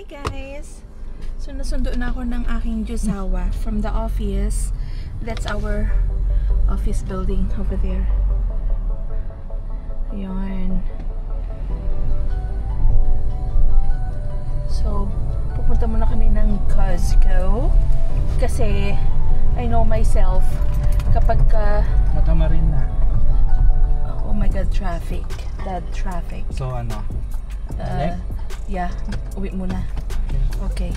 Hi guys! So nasundo na ako ng aking Jusawa from the office. That's our office building over there. Ayan. So, pupunta muna kami ng Costco. Kasi, I know myself, kapag ka... Matama rin na. Oh my God, traffic. Bad traffic. So ano? Yeah, uwi muna. Okay.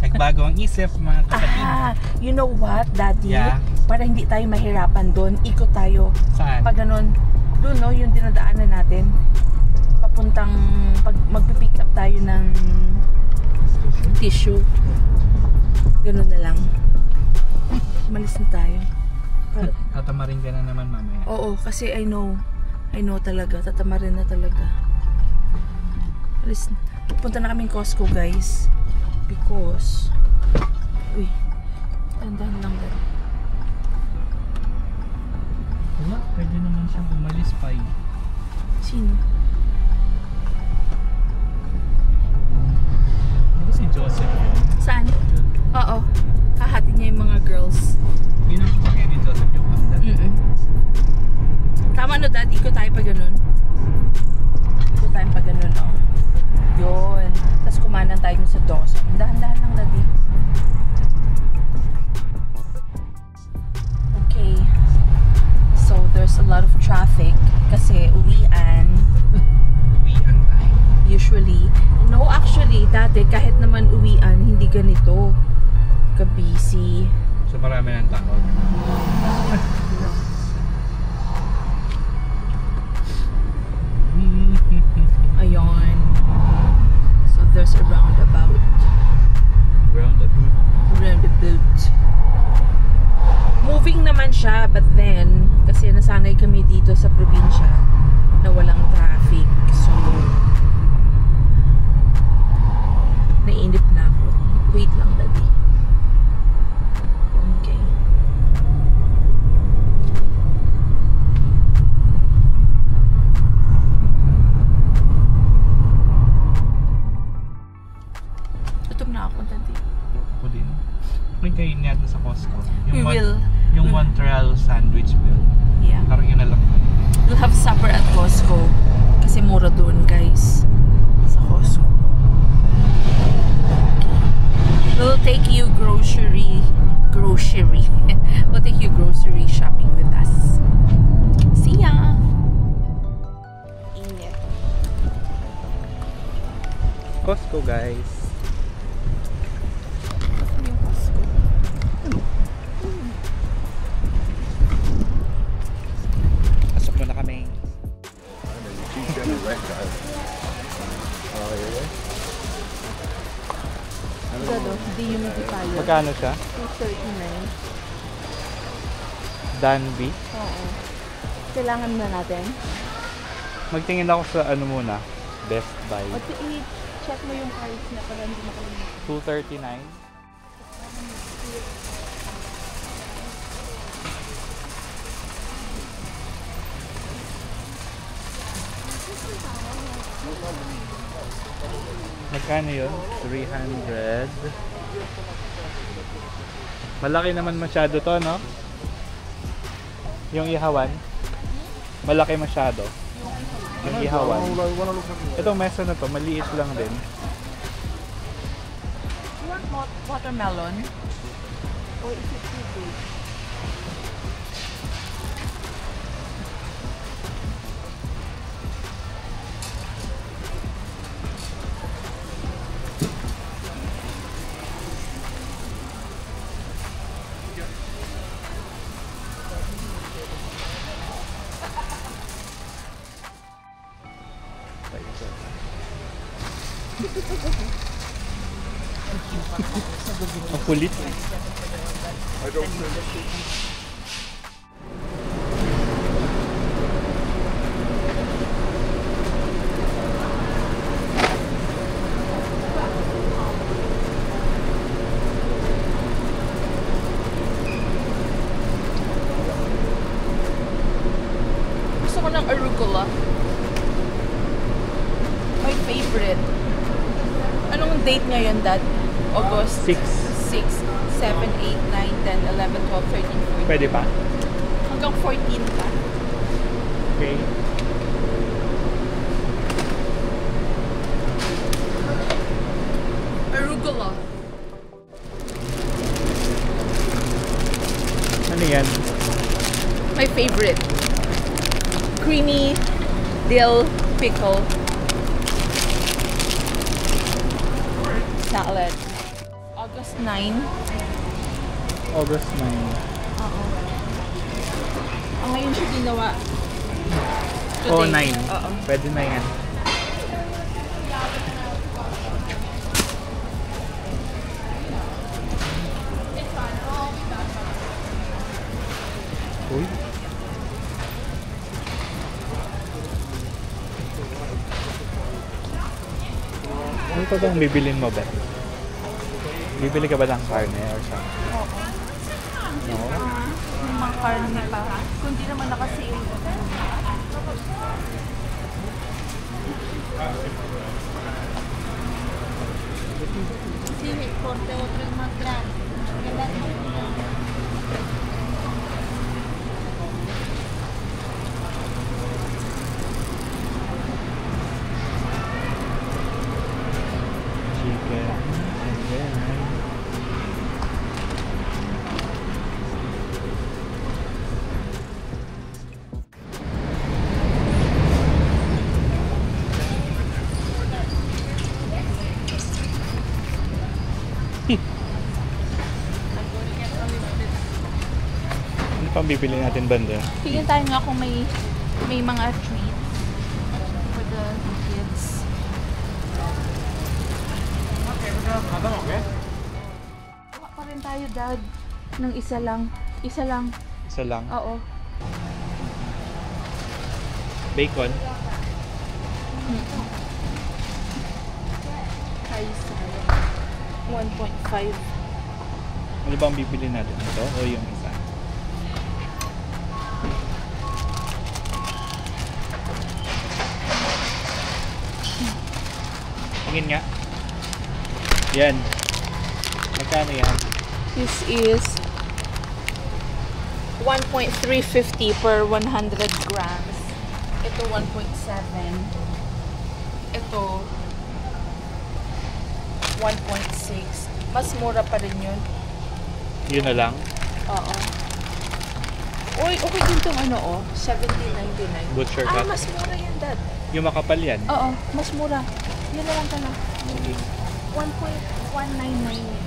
Nagbago ang isip mga kapatid. You know what, Daddy? Yeah. Para hindi tayo mahirapan doon, ikot tayo. Saan? Pag ganun, doon no, yung dinadaanan natin. Papuntang, pag magpipick up tayo ng tissue. Ganun na lang. Malis na tayo. Tatamarin ka na naman mamaya. Oo, kasi I know talaga, tatamarin na talaga. Alis na. Punta na kaming Costco, guys. Because uy, dandan lang dali. Wala, pwede naman siyang umalis pa eh. Sino? Ano si Joseph yun? Saan? Oo, hahati niya yung mga girls. Pinapakay ni Joseph yung handa. Tama no, Dad, ikot tayo pa ganun. Ikot tayo pa ganun, oh. Yun. Tapos kumanan tayo sa Dawson. Dahan-dahan lang, Daddy. Okay. So, there's a lot of traffic kasi uwian. Uwian tayo. Usually. No, actually, dati kahit naman uwian, hindi ganito ka-busy. So marami ng tao. Ayun. So, there's a roundabout. Roundabout. Moving naman siya, but then, kasi nasanay kami dito sa probinsya na walang traffic. So, nainip na ako. Wait lang, Daddy. Okay. Gutom na ako, Daddy. Ako din. May kain natin sa Costco. We Yung will. Montreal sandwich meal. Yeah. Parang yun na lang. We'll have supper at Costco. Kasi mura doon, guys. Sa Costco. Okay. We'll take you grocery. We'll take you grocery shopping with us. See ya! Init. Costco, guys. Ano yung Costco? Pasok muna kami. Gado, dehumidifier. Magkano siya? $239. Danby. Oo. Kailangan na natin. Magtingin ako sa ano muna. Best Buy. O, i-check mo yung price na para hindi makalimutan. $239. Magkano yun? 300. Malaki naman masyado to, no? Yung ihawan. Malaki masyado. Yung ihawan. Itong mesa na to, maliit lang din. You want watermelon? Or is it too big? Ang kulit. Gusto ko ng arugula. My favorite. Anong date ngayon, Dad? August 6. 6, 7, 8, 9, 10, 11, 12, 13, 14. Pwede pa? Hanggang 14 pa. Okay. Arugula. Ano yan? My favorite. Creamy dill pickle salad. August 9. August 9. Oo. Ngayon siya ginawa. Oh, Today. 9. Oo. Pwede na yan. Uy. Ano pa bang bibilin mo ba? Bibili ka ba ng karne or something? Oo. No? Yung mga karne pa. Kung di naman nakasale. Sí, el corte otro es más grande. Chicken. And then... Ano pang bibili natin banda? Tingin tayo nga kung may mga treats for the kids. Kuha pa rin tayo, Dad. Ng isa lang. Isa lang. Isa lang. Oo. Bacon. Thai salad. 1.5. Ano bang bibili natin? Ito o yung isa? Tingin nga. Yan. Magkano yan? This is 1.350 per 100 grams. Ito 1.7. Ito 1.6. Mas mura pa rin yun. Yun na lang. Oo. Uy, okay din tong ano oh. 17.99. Butcher Ah, cut. mas mura yan, Dad. Yung makapal yan. Oo, mas mura. Yun na lang pala. 1.199.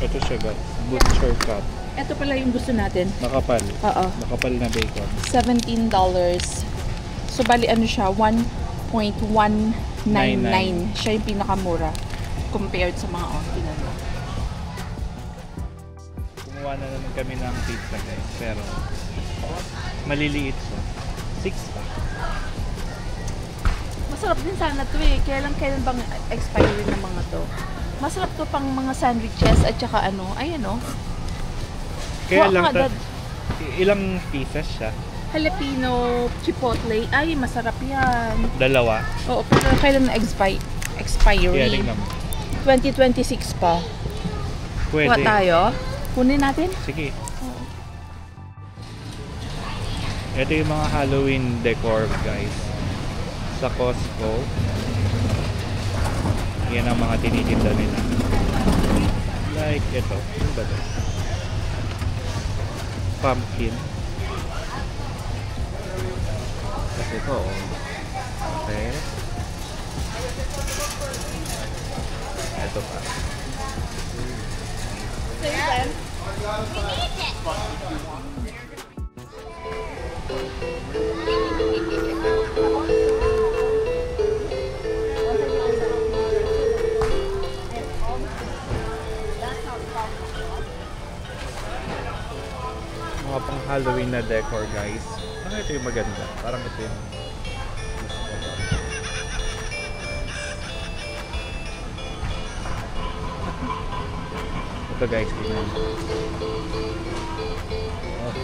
Ito siya guys. Butcher cut. Ito pala yung gusto natin. Makapal. Oo. Makapal na bacon. $17. So, bali ano siya? 1.199. Siya yung pinakamura compared sa mga ordinary. Kumuha na naman kami ng pizza guys. Pero maliliit siya. 6 pa. Masarap din sana to eh. Kailan bang expiry ng mga to? Masarap to pang mga sandwiches at saka ano. Ayan oh. Kaya Kuha lang, ka, Dad. ilang pieces siya? Jalapeno chipotle. Ay, masarap yan. 2. Oo, pero kailan na expiry? Kaya tingnan mo. 2026 pa. Pwede. Kuha tayo. Kunin natin. Sige. Ito yung mga Halloween decor guys. Sa Costco. Yan ang mga tinitinda nila. Like ito. Ano ba ito? Pumpkin. Tapos ito oh. Okay. Ito pa. Mga pang Halloween na decor guys. Ano ito yung maganda? Parang ito yung ito guys, tingnan mo. Oh.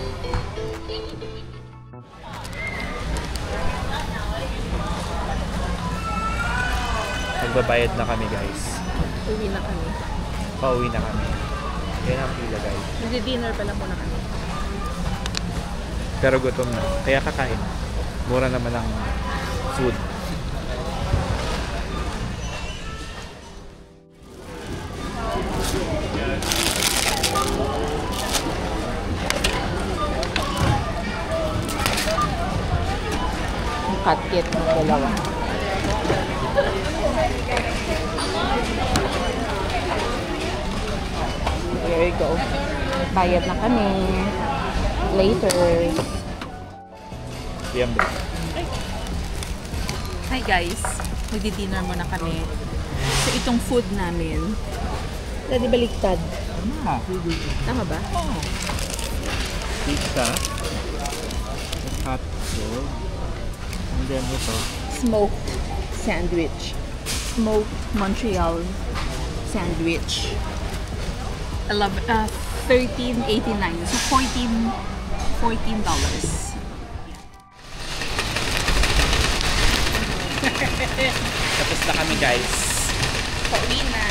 Magbabayad na kami guys. Uwi na kami. Pauwi na kami. Yan ang pila guys. Magdi-dinner pala muna kami. Pero gutom na. Kaya kakain. Mura naman ang food. Katkit ng dalawa. Here we go. Bayad na kami. Later. Yan bro. Hi guys. Magdi-dinner muna kami. So itong food namin. Pwede baliktad. Tama ba? Pizza. Hot dog. And then ito. Smoked sandwich. Smoked Montreal sandwich. $13.89. So $14. Tapos na kami guys. Pauwi na.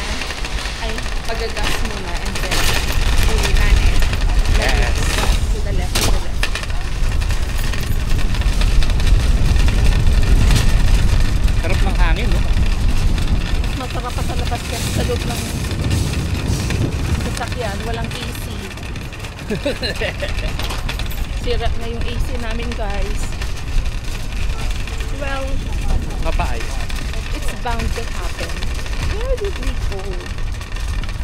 Ay, pagagas muna and then uwi na eh. Yes. To the left, to the left. Sarap ng hangin, no? Masarap pa sa labas yan sa loob ng sasakyan. Walang AC. Sira na yung AC namin guys. Well, Papaay. it's bound to happen. Where did we go?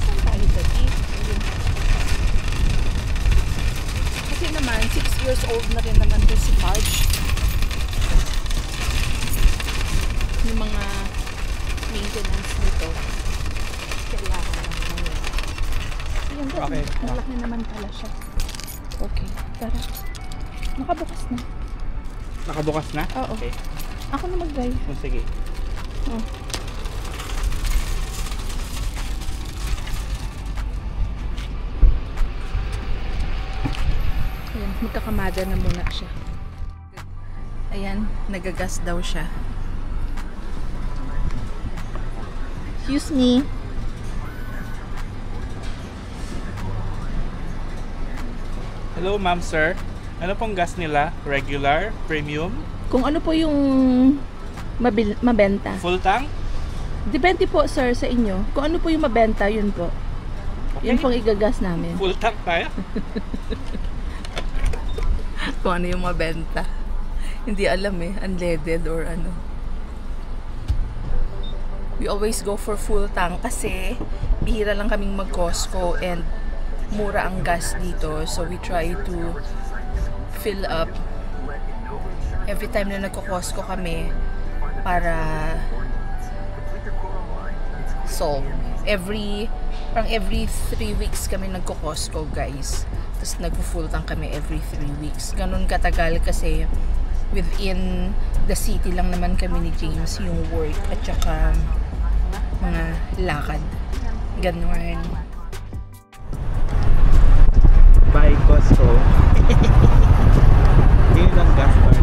Saan tayo dati? Kasi naman, 6 years old na rin naman to si Pudge. Yung mga maintenance nito. Kailangan lang ngayon. Ayan, Okay. ang laki naman pala siya. Okay, tara. Nakabukas na. Nakabukas na? Oo. Okay. Ako na mag-drive. Oh, sige. Oh. Ayan, magkakamada na muna siya. Ayan, nagagas daw siya. Excuse me. Hello ma'am, sir. Ano pong gas nila? Regular? Premium? Kung ano po yung mabenta. Full tank? Depende po sir sa inyo. Kung ano po yung mabenta, yun po. Yun pong igagas namin. Full tank tayo? Kung ano yung mabenta. Hindi alam eh, unleaded or ano. We always go for full tank kasi bihira lang kaming mag-Costco and mura ang gas dito. So we try to fill up every time na nagko-Costco kami para solve. Parang every 3 weeks kami nagko-Costco guys. Tapos nagpo-full tank kami every 3 weeks. Ganun katagal kasi within the city lang naman kami ni James yung work at saka mga lakad. Ganun. By Costco. Yun ang gas ba?